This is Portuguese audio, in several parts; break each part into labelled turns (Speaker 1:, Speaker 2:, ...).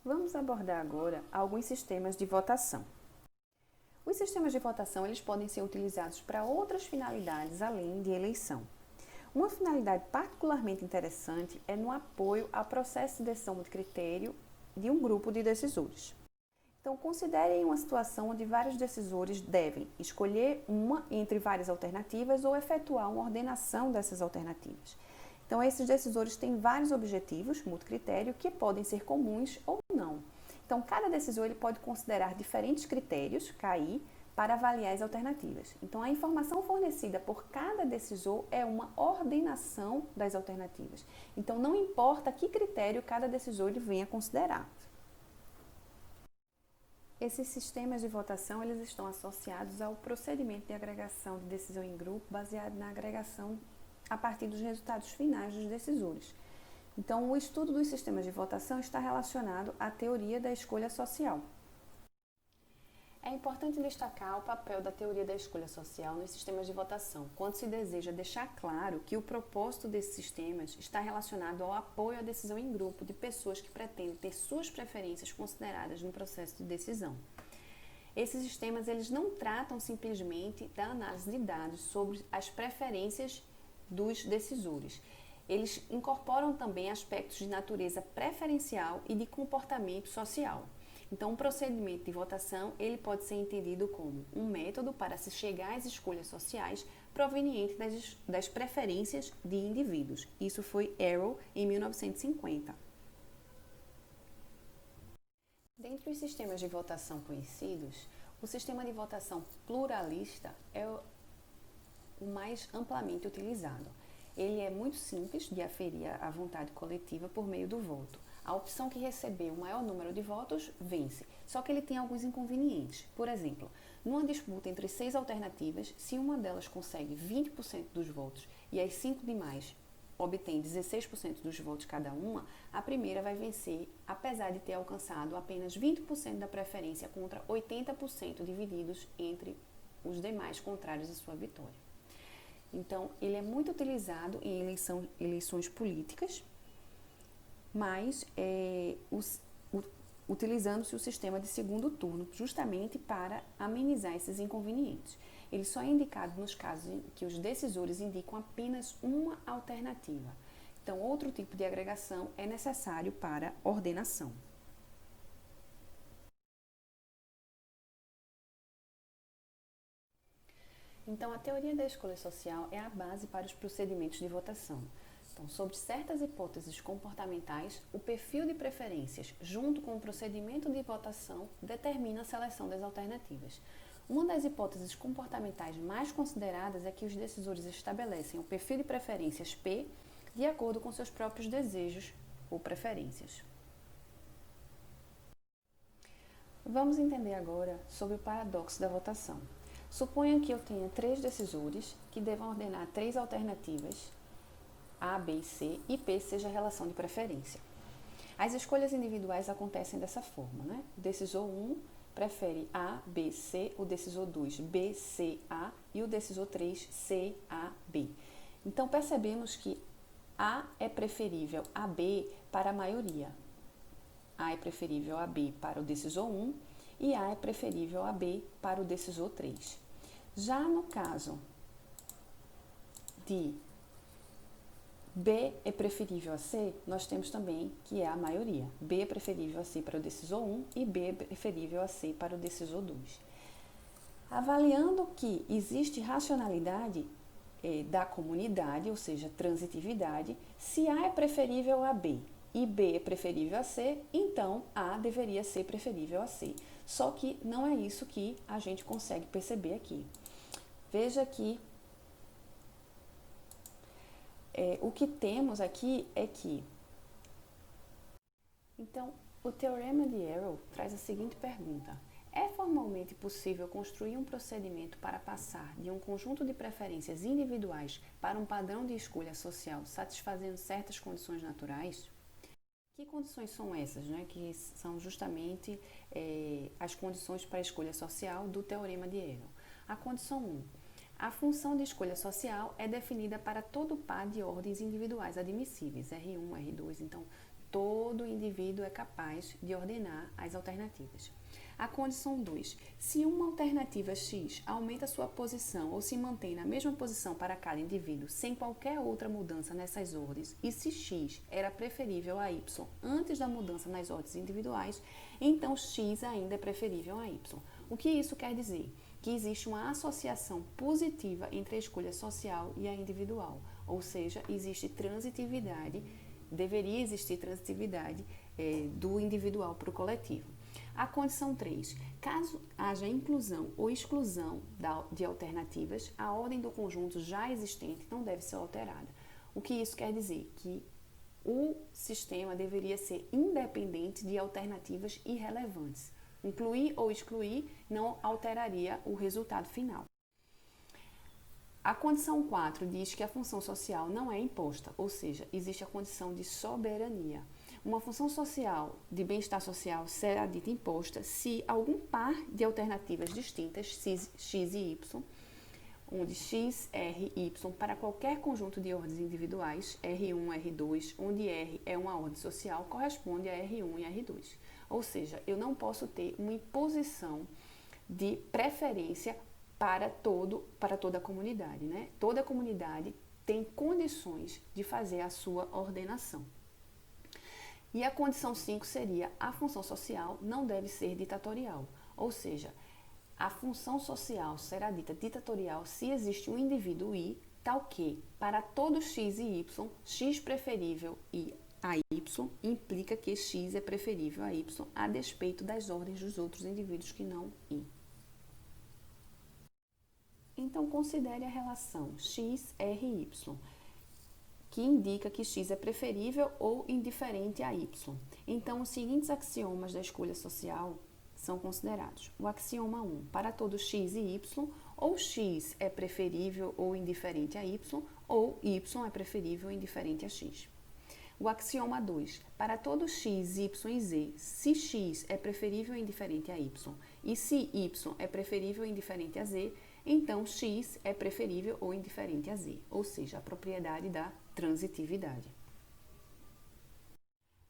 Speaker 1: Vamos abordar agora alguns sistemas de votação. Os sistemas de votação eles podem ser utilizados para outras finalidades além de eleição. Uma finalidade particularmente interessante é no apoio ao processo de decisão de critério de um grupo de decisores. Então, considerem uma situação onde vários decisores devem escolher uma entre várias alternativas ou efetuar uma ordenação dessas alternativas. Então, esses decisores têm vários objetivos, multicritério, que podem ser comuns ou não. Então, cada decisor ele pode considerar diferentes critérios, KI, para avaliar as alternativas. Então, a informação fornecida por cada decisor é uma ordenação das alternativas. Então, não importa que critério cada decisor ele venha considerar. Esses sistemas de votação eles estão associados ao procedimento de agregação de decisão em grupo baseado na agregação a partir dos resultados finais dos decisores. Então, o estudo dos sistemas de votação está relacionado à teoria da escolha social. É importante destacar o papel da teoria da escolha social nos sistemas de votação, quando se deseja deixar claro que o propósito desses sistemas está relacionado ao apoio à decisão em grupo de pessoas que pretendem ter suas preferências consideradas no processo de decisão. Esses sistemas eles não tratam simplesmente da análise de dados sobre as preferências dos decisores. Eles incorporam também aspectos de natureza preferencial e de comportamento social. Então, o procedimento de votação ele pode ser entendido como um método para se chegar às escolhas sociais provenientes das preferências de indivíduos. Isso foi Arrow em 1950. Dentre os sistemas de votação conhecidos, o sistema de votação pluralista é o mais amplamente utilizado. Ele é muito simples de aferir a vontade coletiva por meio do voto. A opção que receber o maior número de votos vence, só que ele tem alguns inconvenientes. Por exemplo, numa disputa entre 6 alternativas, se uma delas consegue 20% dos votos e as 5 demais obtêm 16% dos votos cada uma, a primeira vai vencer, apesar de ter alcançado apenas 20% da preferência contra 80% divididos entre os demais contrários à sua vitória. Então, ele é muito utilizado em eleições políticas, mas utilizando-se o sistema de segundo turno, justamente para amenizar esses inconvenientes. Ele só é indicado nos casos em que os decisores indicam apenas uma alternativa. Então, outro tipo de agregação é necessário para ordenação. Então, a teoria da escolha social é a base para os procedimentos de votação. Então, sobre certas hipóteses comportamentais, o perfil de preferências, junto com o procedimento de votação, determina a seleção das alternativas. Uma das hipóteses comportamentais mais consideradas é que os decisores estabelecem o perfil de preferências P de acordo com seus próprios desejos ou preferências. Vamos entender agora sobre o paradoxo da votação. Suponha que eu tenha 3 decisores que devam ordenar 3 alternativas A, B e C, e P seja a relação de preferência. As escolhas individuais acontecem dessa forma, né? O decisor 1 prefere A, B, C, o decisor 2, B, C, A e o decisor 3, C, A, B. Então, percebemos que A é preferível a B para a maioria. A é preferível a B para o decisor 1 e A é preferível a B para o decisor 3. Já no caso de B é preferível a C, nós temos também que é a maioria. B é preferível a C para o decisor 1 e B é preferível a C para o decisor 2. Avaliando que existe racionalidade da comunidade, ou seja, transitividade, se A é preferível a B e B é preferível a C, então A deveria ser preferível a C. Só que não é isso que a gente consegue perceber aqui. Veja que o que temos aqui é que... Então, o teorema de Arrow traz a seguinte pergunta. É formalmente possível construir um procedimento para passar de um conjunto de preferências individuais para um padrão de escolha social satisfazendo certas condições naturais? Que condições são essas, né? Que são justamente as condições para a escolha social do teorema de Arrow. A condição 1. A função de escolha social é definida para todo par de ordens individuais admissíveis, R1, R2, então todo indivíduo é capaz de ordenar as alternativas. A condição 2. Se uma alternativa X aumenta sua posição ou se mantém na mesma posição para cada indivíduo sem qualquer outra mudança nessas ordens, e se X era preferível a Y antes da mudança nas ordens individuais, então X ainda é preferível a Y. O que isso quer dizer? Que existe uma associação positiva entre a escolha social e a individual, ou seja, existe transitividade, deveria existir transitividade do individual para o coletivo. A condição 3. Caso haja inclusão ou exclusão de alternativas, a ordem do conjunto já existente não deve ser alterada. O que isso quer dizer? Que o sistema deveria ser independente de alternativas irrelevantes. Incluir ou excluir não alteraria o resultado final. A condição 4 diz que a função social não é imposta, ou seja, existe a condição de soberania. Uma função social de bem-estar social será dita imposta se algum par de alternativas distintas, x e y, onde x, r e y, para qualquer conjunto de ordens individuais, R1, R2, onde R é uma ordem social, corresponde a R1 e R2. Ou seja, eu não posso ter uma imposição de preferência para toda a comunidade, né? Toda a comunidade tem condições de fazer a sua ordenação. E a condição 5 seria: a função social não deve ser ditatorial, ou seja, a função social será dita ditatorial se existe um indivíduo I, tal que, para todo x e y, x preferível a y implica que x é preferível a y, a despeito das ordens dos outros indivíduos que não I. Então, considere a relação x, r e y, que indica que x é preferível ou indiferente a y. Então, os seguintes axiomas da escolha social são considerados. O axioma 1, para todo x e y, ou x é preferível ou indiferente a y, ou y é preferível ou indiferente a x. O axioma 2, para todo x, y e z, se x é preferível ou indiferente a y, e se y é preferível ou indiferente a z, então x é preferível ou indiferente a z, ou seja, a propriedade da transitividade.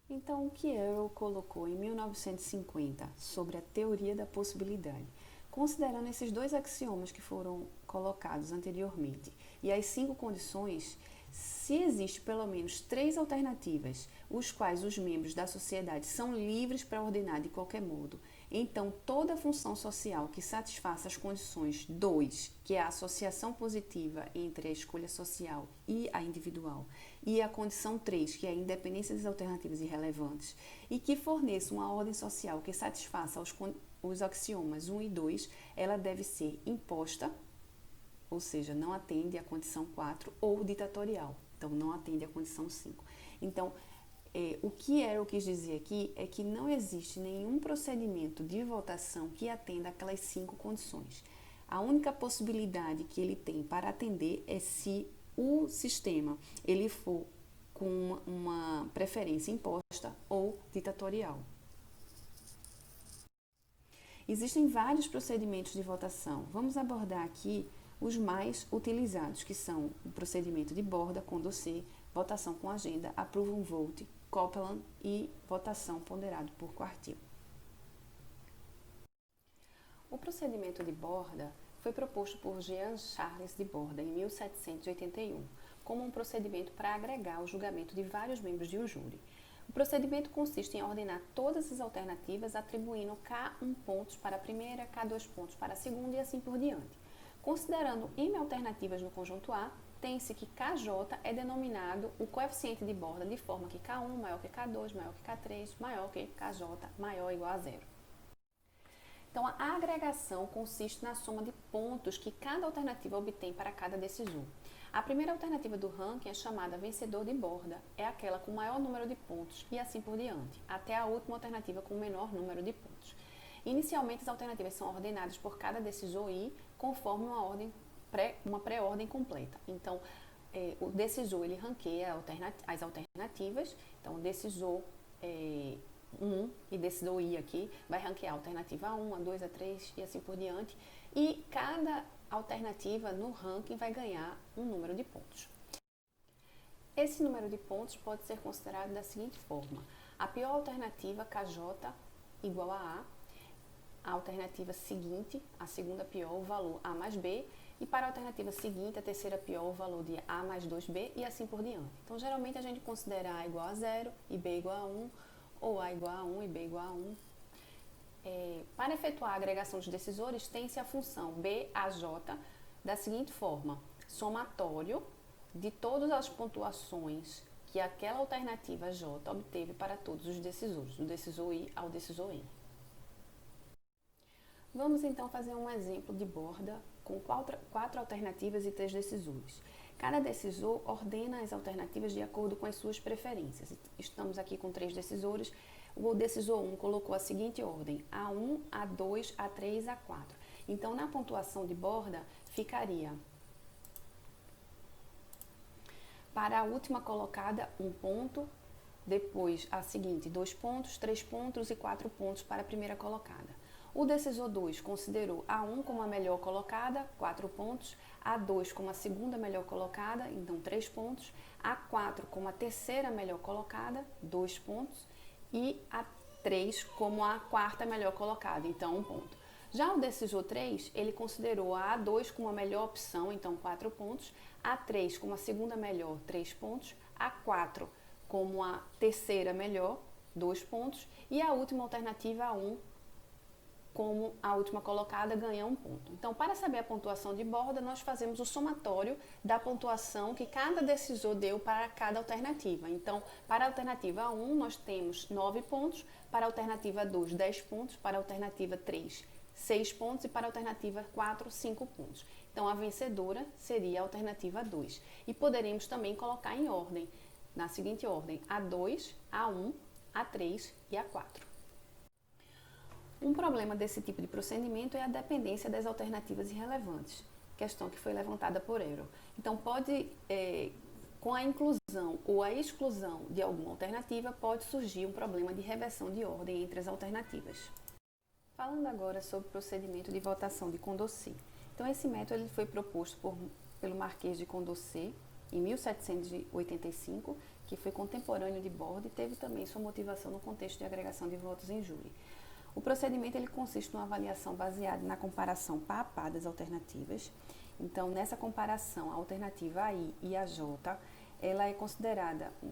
Speaker 1: Então, o que Arrow colocou em 1950 sobre a teoria da possibilidade? Considerando esses dois axiomas que foram colocados anteriormente e as 5 condições, se existe pelo menos 3 alternativas, os quais os membros da sociedade são livres para ordenar de qualquer modo, então toda função social que satisfaça as condições 2, que é a associação positiva entre a escolha social e a individual, e a condição 3, que é a independência das alternativas irrelevantes, e que forneça uma ordem social que satisfaça os axiomas 1 e 2, ela deve ser imposta, ou seja, não atende à condição 4, ou ditatorial, então não atende à condição 5. Então, o que Arrow quis dizer aqui é que não existe nenhum procedimento de votação que atenda aquelas 5 condições. A única possibilidade que ele tem para atender é se o sistema ele for com uma preferência imposta ou ditatorial. Existem vários procedimentos de votação. Vamos abordar aqui os mais utilizados, que são o procedimento de borda com dossiê, votação com agenda, approve and vote, Copeland e votação ponderado por quartil. O procedimento de borda foi proposto por Jean Charles de Borda em 1781, como um procedimento para agregar o julgamento de vários membros de um júri. O procedimento consiste em ordenar todas as alternativas, atribuindo K1 pontos para a primeira, K2 pontos para a segunda e assim por diante. Considerando M alternativas no conjunto A, tem-se que KJ é denominado o coeficiente de borda de forma que K1 maior que K2, maior que K3, maior que KJ, maior ou igual a zero. Então, a agregação consiste na soma de pontos que cada alternativa obtém para cada decisor. A primeira alternativa do ranking é chamada vencedor de borda, é aquela com maior número de pontos e assim por diante, até a última alternativa com menor número de pontos. Inicialmente, as alternativas são ordenadas por cada decisor I, conforme uma pré-ordem completa. Então, o decisor ele ranqueia as alternativas. Então, o decisor 1 e decisor I aqui vai ranquear a alternativa A1, A2, A3 e assim por diante. E cada alternativa no ranking vai ganhar um número de pontos. Esse número de pontos pode ser considerado da seguinte forma: a pior alternativa, KJ, igual a alternativa seguinte, a segunda pior, o valor A mais B, e para a alternativa seguinte, a terceira pior, o valor de A mais 2B, e assim por diante. Então, geralmente, a gente considera A igual a 0 e B igual a 1, ou A igual a 1 e B igual a 1. Para efetuar a agregação dos decisores, tem-se a função BAJ da seguinte forma: somatório de todas as pontuações que aquela alternativa J obteve para todos os decisores, do decisor I ao decisor N. Vamos então fazer um exemplo de borda com quatro alternativas e 3 decisores. Cada decisor ordena as alternativas de acordo com as suas preferências. Estamos aqui com 3 decisores. O decisor 1 colocou a seguinte ordem: A1, A2, A3, A4. Então, na pontuação de borda, ficaria para a última colocada 1 ponto, depois a seguinte 2 pontos, 3 pontos e 4 pontos para a primeira colocada. O decisor 2 considerou A1 como a melhor colocada, 4 pontos, A2 como a segunda melhor colocada, então 3 pontos, A4 como a terceira melhor colocada, 2 pontos, e A3 como a quarta melhor colocada, então 1 ponto. Já o decisor 3, ele considerou a A2 como a melhor opção, então 4 pontos, A3 como a segunda melhor, 3 pontos, A4 como a terceira melhor, 2 pontos, e a última alternativa, A1, como a última colocada, ganha 1 ponto. Então, para saber a pontuação de borda, nós fazemos o somatório da pontuação que cada decisor deu para cada alternativa. Então, para a alternativa 1, nós temos 9 pontos, para a alternativa 2, 10 pontos, para a alternativa 3, 6 pontos e para a alternativa 4, 5 pontos. Então, a vencedora seria a alternativa 2. E poderemos também colocar em ordem, na seguinte ordem: A2, A1, A3 e A4. Um problema desse tipo de procedimento é a dependência das alternativas irrelevantes, questão que foi levantada por Eero. Então, com a inclusão ou a exclusão de alguma alternativa, pode surgir um problema de reversão de ordem entre as alternativas. Falando agora sobre o procedimento de votação de Condorcet. Então, esse método ele foi proposto pelo Marquês de Condorcet em 1785, que foi contemporâneo de Borda e teve também sua motivação no contexto de agregação de votos em júri. O procedimento ele consiste numa avaliação baseada na comparação pá a pá das alternativas. Então, nessa comparação, a alternativa AI e a J,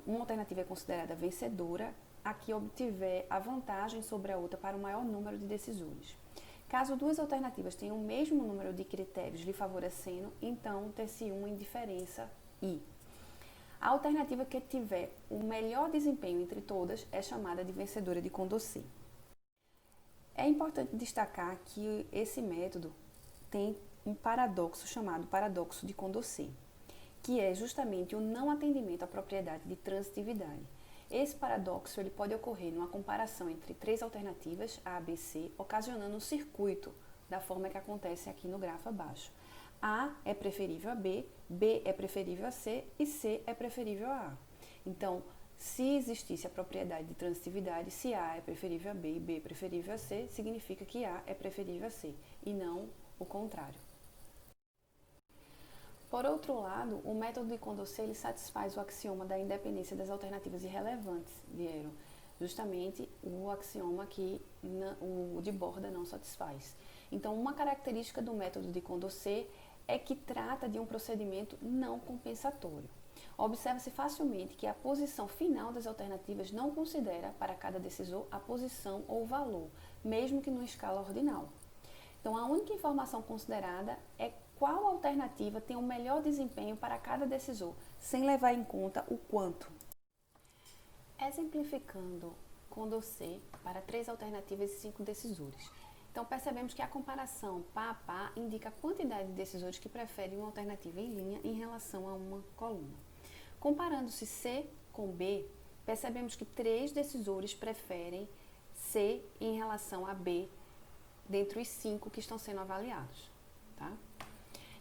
Speaker 1: uma alternativa é considerada vencedora, a que obtiver a vantagem sobre a outra para o maior número de decisores. Caso duas alternativas tenham o mesmo número de critérios lhe favorecendo, então ter-se uma indiferença I. A alternativa que tiver o melhor desempenho entre todas é chamada de vencedora de Condorcet. É importante destacar que esse método tem um paradoxo chamado paradoxo de Condorcet, que é justamente o não atendimento à propriedade de transitividade. Esse paradoxo ele pode ocorrer numa comparação entre 3 alternativas, A, B, C, ocasionando um circuito, da forma que acontece aqui no grafo abaixo. A é preferível a B, B é preferível a C e C é preferível a A. Então, se existisse a propriedade de transitividade, se A é preferível a B e B é preferível a C, significa que A é preferível a C, e não o contrário. Por outro lado, o método de Condorcet ele satisfaz o axioma da independência das alternativas irrelevantes de Eero, justamente o axioma que o de Borda não satisfaz. Então, uma característica do método de Condorcet é que trata de um procedimento não compensatório. Observa-se facilmente que a posição final das alternativas não considera, para cada decisor, a posição ou valor, mesmo que numa escala ordinal. Então, a única informação considerada é qual alternativa tem o melhor desempenho para cada decisor, sem levar em conta o quanto. Exemplificando Condorcet para 3 alternativas e 5 decisores. Então, percebemos que a comparação pá a pá indica a quantidade de decisores que preferem uma alternativa em linha em relação a uma coluna. Comparando-se C com B, percebemos que 3 decisores preferem C em relação a B, dentre os 5 que estão sendo avaliados. Tá?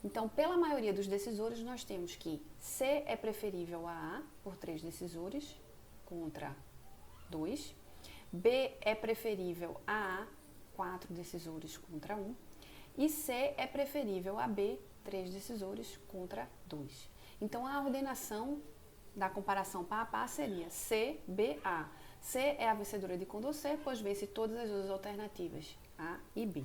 Speaker 1: Então, pela maioria dos decisores, nós temos que C é preferível a A, por 3 decisores, contra 2. B é preferível a A, 4 decisores contra 1. E C é preferível a B, 3 decisores contra 2. Então, a ordenação da comparação pá a pá seria C, B, A. C é a vencedora de Condor C, pois vence todas as duas alternativas, A e B.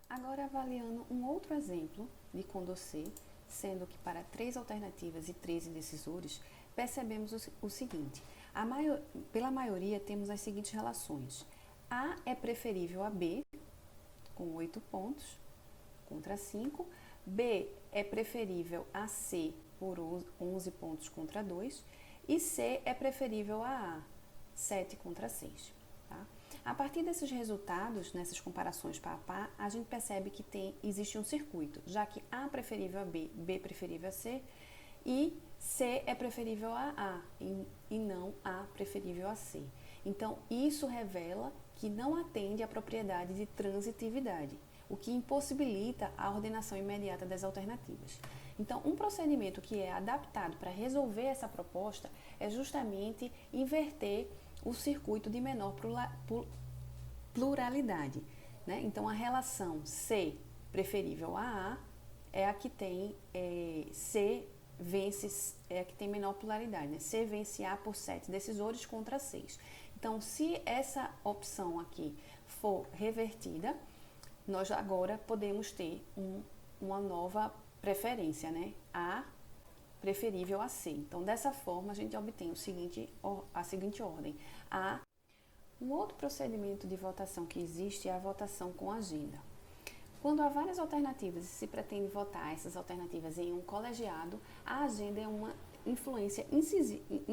Speaker 1: Agora, avaliando um outro exemplo de Condor C, sendo que para 3 alternativas e 13 decisores, percebemos o seguinte: pela maioria temos as seguintes relações. A é preferível a B, com 8 pontos, contra 5. B é preferível a C, por 11 pontos contra 2. E C é preferível a 7 contra 6. Tá? A partir desses resultados, nessas comparações pá a pá, a gente percebe que existe um circuito, já que A é preferível a B, B é preferível a C, e C é preferível a A, e não A preferível a C. Então, isso revela que não atende à propriedade de transitividade, o que impossibilita a ordenação imediata das alternativas. Então, um procedimento que é adaptado para resolver essa proposta é justamente inverter o circuito de menor pluralidade. Né? Então, a relação C preferível a A é a que tem C vence, é a que tem menor pluralidade. Né? C vence A por 7 decisores contra 6. Então, se essa opção aqui for revertida, nós agora podemos ter uma nova preferência, né? A preferível a C. Então, dessa forma, a gente obtém a seguinte ordem. Um outro procedimento de votação que existe é a votação com agenda. Quando há várias alternativas e se pretende votar essas alternativas em um colegiado, a agenda é uma influência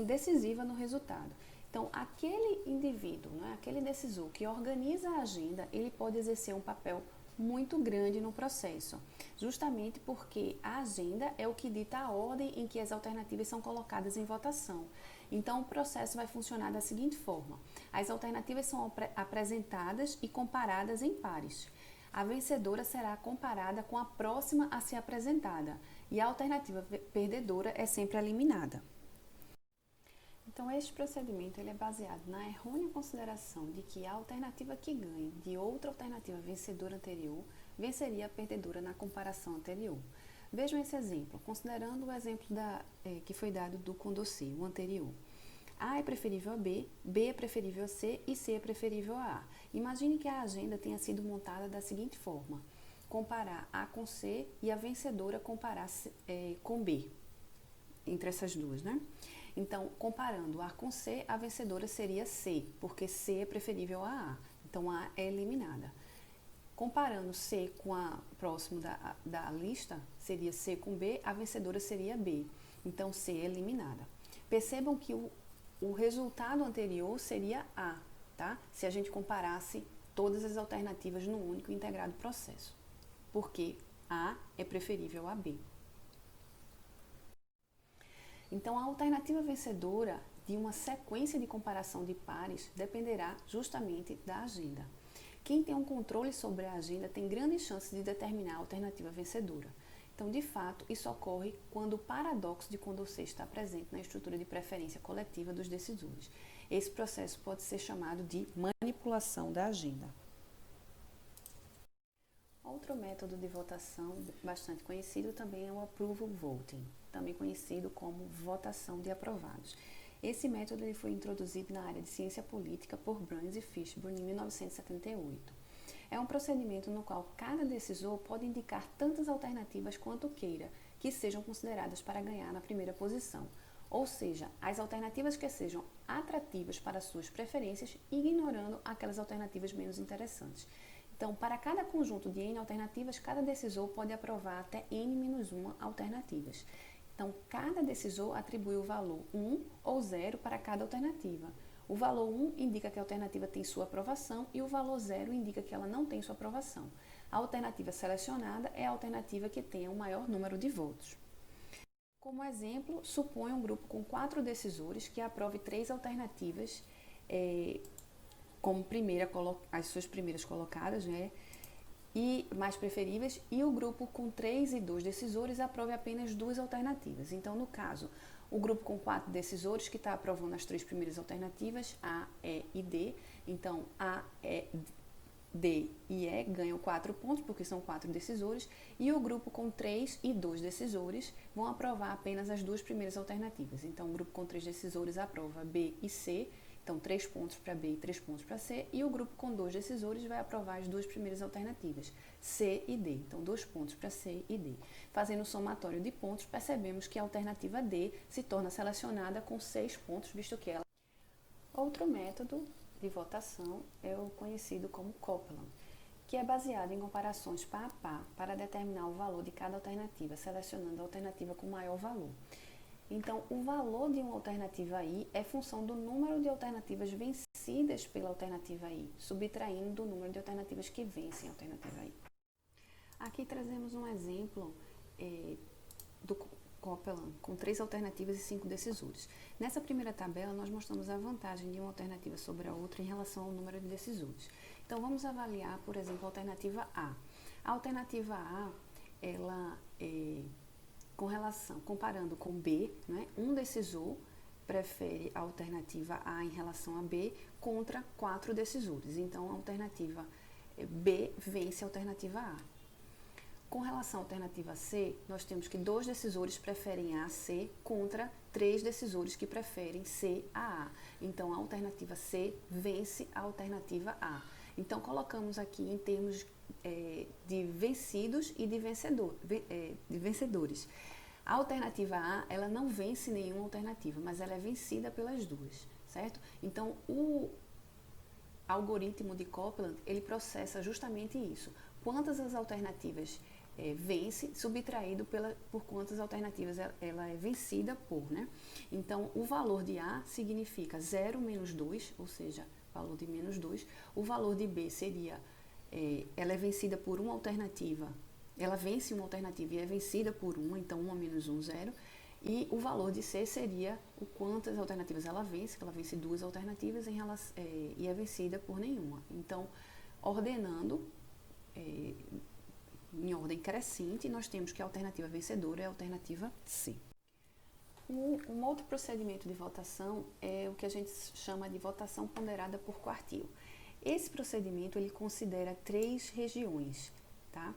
Speaker 1: decisiva no resultado. Então, aquele indivíduo, né, aquele decisor que organiza a agenda, ele pode exercer um papel muito grande no processo, justamente porque a agenda é o que dita a ordem em que as alternativas são colocadas em votação. Então, o processo vai funcionar da seguinte forma: as alternativas são apresentadas e comparadas em pares. A vencedora será comparada com a próxima a ser apresentada e a alternativa perdedora é sempre eliminada. Então, este procedimento ele é baseado na errônea consideração de que a alternativa que ganhe de outra alternativa vencedora anterior venceria a perdedora na comparação anterior. Vejam esse exemplo, considerando o exemplo que foi dado do Condor C, o anterior. A é preferível a B, B é preferível a C e C é preferível a A. Imagine que a agenda tenha sido montada da seguinte forma: comparar A com C e a vencedora comparar com B, entre essas duas, né? Então, comparando A com C, a vencedora seria C, porque C é preferível a A. Então, A é eliminada. Comparando C com a próximo da lista, seria C com B, a vencedora seria B. Então, C é eliminada. Percebam que o resultado anterior seria A, tá? Se a gente comparasse todas as alternativas no único e integrado processo. Porque A é preferível a B. Então, a alternativa vencedora de uma sequência de comparação de pares dependerá justamente da agenda. Quem tem um controle sobre a agenda tem grandes chances de determinar a alternativa vencedora. Então, de fato, isso ocorre quando o paradoxo de Condor C está presente na estrutura de preferência coletiva dos decisores. Esse processo pode ser chamado de manipulação da agenda. Outro método de votação bastante conhecido também é o approval voting, também conhecido como votação de aprovados. Esse método ele foi introduzido na área de ciência política por Bruns e Fishburne em 1978. É um procedimento no qual cada decisor pode indicar tantas alternativas quanto queira, que sejam consideradas para ganhar na primeira posição, ou seja, as alternativas que sejam atrativas para suas preferências, ignorando aquelas alternativas menos interessantes. Então, para cada conjunto de N alternativas, cada decisor pode aprovar até N-1 alternativas. Então, cada decisor atribui o valor 1 ou 0 para cada alternativa. O valor 1 indica que a alternativa tem sua aprovação e o valor 0 indica que ela não tem sua aprovação. A alternativa selecionada é a alternativa que tenha o maior número de votos. Como exemplo, suponha um grupo com 4 decisores que aprove 3 alternativas como as suas primeiras colocadas, né, e mais preferíveis, e o grupo com 3 e 2 decisores aprove apenas 2 alternativas. Então, no caso, o grupo com 4 decisores que está aprovando as 3 primeiras alternativas, A, E e D, então A D e E ganham 4 pontos, porque são 4 decisores, e o grupo com 3 e 2 decisores vão aprovar apenas as duas primeiras alternativas. Então, o grupo com 3 decisores aprova B e C, então 3 pontos para B e 3 pontos para C, e o grupo com 2 decisores vai aprovar as duas primeiras alternativas, C e D, então 2 pontos para C e D. Fazendo o somatório de pontos, percebemos que a alternativa D se torna selecionada com 6 pontos, visto que ela... Outro método de votação é o conhecido como Copeland, que é baseado em comparações par a par para determinar o valor de cada alternativa, selecionando a alternativa com maior valor. Então, o valor de uma alternativa I é função do número de alternativas vencidas pela alternativa I, subtraindo do número de alternativas que vencem a alternativa I. Aqui trazemos um exemplo do Copeland, com 3 alternativas e 5 decisores. Nessa primeira tabela, nós mostramos a vantagem de uma alternativa sobre a outra em relação ao número de decisores. Então, vamos avaliar, por exemplo, a alternativa A. A alternativa A, ela comparando com B, né, um decisor prefere a alternativa A em relação a B contra 4 decisores. Então, a alternativa B vence a alternativa A. Com relação à alternativa C, nós temos que 2 decisores preferem A a C contra 3 decisores que preferem C a A. Então, a alternativa C vence a alternativa A. Então, colocamos aqui em termos de vencidos e de vencedores. A alternativa A, ela não vence nenhuma alternativa, mas ela é vencida pelas duas, certo? Então, o algoritmo de Copeland, ele processa justamente isso. Quantas as alternativas vence, subtraído por quantas alternativas ela é vencida por, né? Então, o valor de A significa 0 menos 2, ou seja, valor de menos 2. O valor de B seria, ela é vencida por uma alternativa, ela vence uma alternativa e é vencida por uma, então 1 menos 1, 0. E o valor de C seria o quantas alternativas ela vence 2 alternativas e é vencida por nenhuma. Então, ordenando em ordem crescente, nós temos que a alternativa vencedora é a alternativa C. Um outro procedimento de votação é o que a gente chama de votação ponderada por quartil. Esse procedimento, ele considera 3 regiões, tá?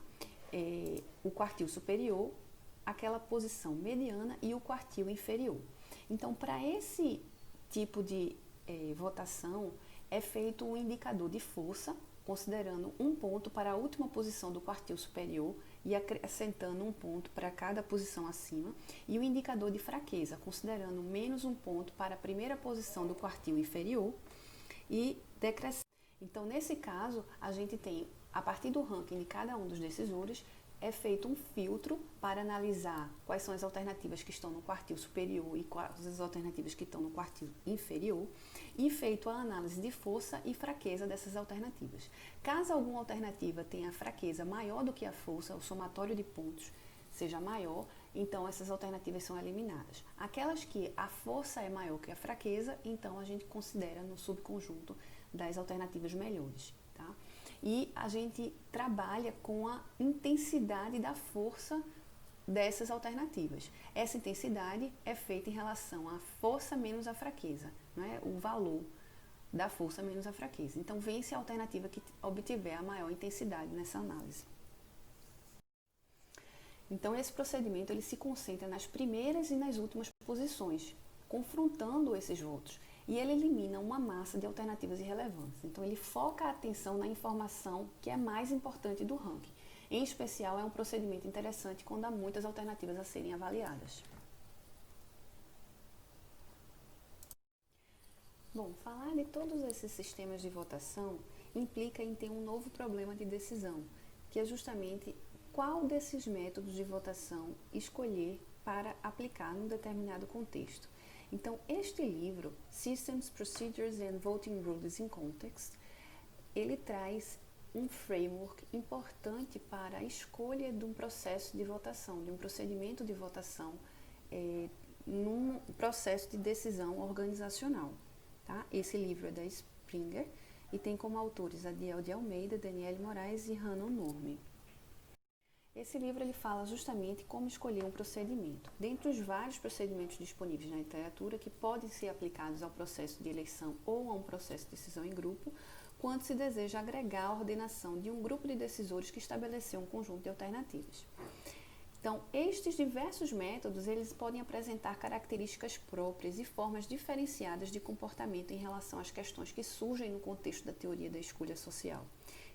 Speaker 1: O quartil superior, aquela posição mediana e o quartil inferior. Então, para esse tipo de votação, é feito um indicador de força, considerando 1 ponto para a última posição do quartil superior e acrescentando 1 ponto para cada posição acima, e o indicador de fraqueza, considerando menos 1 ponto para a primeira posição do quartil inferior e decrescendo. Então, nesse caso, a gente tem, a partir do ranking de cada um dos decisores, é feito um filtro para analisar quais são as alternativas que estão no quartil superior e quais as alternativas que estão no quartil inferior, e feito a análise de força e fraqueza dessas alternativas. Caso alguma alternativa tenha fraqueza maior do que a força, o somatório de pontos seja maior, então essas alternativas são eliminadas. Aquelas que a força é maior que a fraqueza, então a gente considera no subconjunto das alternativas melhores, tá? E a gente trabalha com a intensidade da força dessas alternativas. Essa intensidade é feita em relação à força menos a fraqueza, né? O valor da força menos a fraqueza. Então, vence a alternativa que obtiver a maior intensidade nessa análise. Então, esse procedimento ele se concentra nas primeiras e nas últimas posições, confrontando esses votos. E ele elimina uma massa de alternativas irrelevantes. Então, ele foca a atenção na informação que é mais importante do ranking. Em especial, é um procedimento interessante quando há muitas alternativas a serem avaliadas. Bom, falar de todos esses sistemas de votação implica em ter um novo problema de decisão, que é justamente qual desses métodos de votação escolher para aplicar num determinado contexto. Então, este livro, Systems, Procedures and Voting Rules in Context, ele traz um framework importante para a escolha de um processo de votação, de um procedimento de votação num processo de decisão organizacional. Tá? Esse livro é da Springer e tem como autores Adiel de Almeida, Daniele Moraes e Hannah Norman. Esse livro ele fala justamente como escolher um procedimento. Dentre os vários procedimentos disponíveis na literatura que podem ser aplicados ao processo de eleição ou a um processo de decisão em grupo, quando se deseja agregar a ordenação de um grupo de decisores que estabeleceu um conjunto de alternativas. Então, estes diversos métodos, eles podem apresentar características próprias e formas diferenciadas de comportamento em relação às questões que surgem no contexto da teoria da escolha social.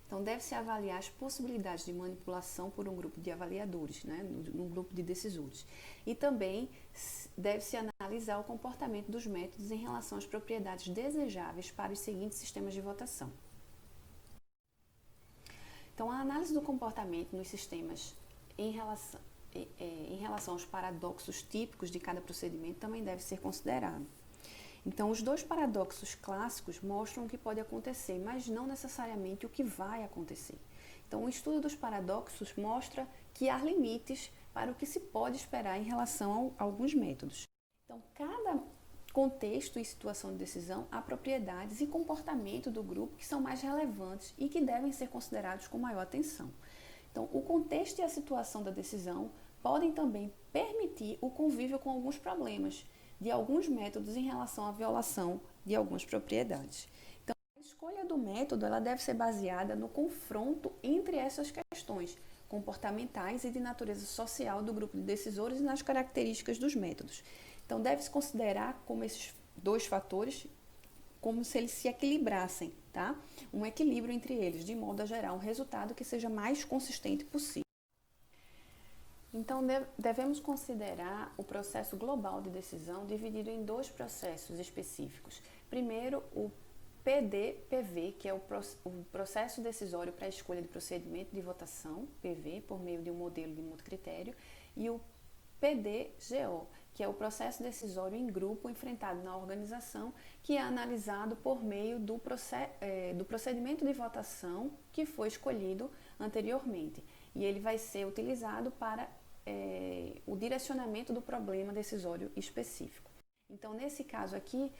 Speaker 1: Então, deve-se avaliar as possibilidades de manipulação por um grupo de avaliadores, né, num grupo de decisores. E também deve-se analisar o comportamento dos métodos em relação às propriedades desejáveis para os seguintes sistemas de votação. Então, a análise do comportamento nos sistemas em relação aos paradoxos típicos de cada procedimento também deve ser considerado. Então, os dois paradoxos clássicos mostram o que pode acontecer, mas não necessariamente o que vai acontecer. Então, o estudo dos paradoxos mostra que há limites para o que se pode esperar em relação a alguns métodos. Então, cada contexto e situação de decisão há propriedades e comportamento do grupo que são mais relevantes e que devem ser considerados com maior atenção. Então, o contexto e a situação da decisão podem também permitir o convívio com alguns problemas de alguns métodos em relação à violação de algumas propriedades. Então, a escolha do método ela deve ser baseada no confronto entre essas questões comportamentais e de natureza social do grupo de decisores e nas características dos métodos. Então, deve-se considerar como esses dois fatores como se eles se equilibrassem, tá? Um equilíbrio entre eles, de modo a gerar um resultado que seja mais consistente possível. Então, devemos considerar o processo global de decisão dividido em dois processos específicos. Primeiro, o PD-PV, que é o processo decisório para a escolha de procedimento de votação, PV, por meio de um modelo de multicritério, e o PD-GO, que é o processo decisório em grupo enfrentado na organização, que é analisado por meio do procedimento de votação que foi escolhido anteriormente. E ele vai ser utilizado para o direcionamento do problema decisório específico. Então, nesse caso aqui,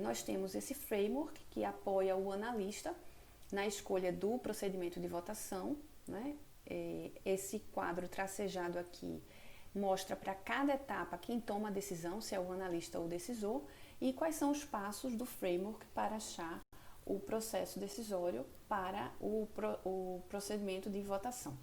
Speaker 1: nós temos esse framework que apoia o analista na escolha do procedimento de votação, né? Esse quadro tracejado aqui mostra para cada etapa quem toma a decisão, se é o analista ou o decisor, e quais são os passos do framework para achar o processo decisório para o procedimento de votação.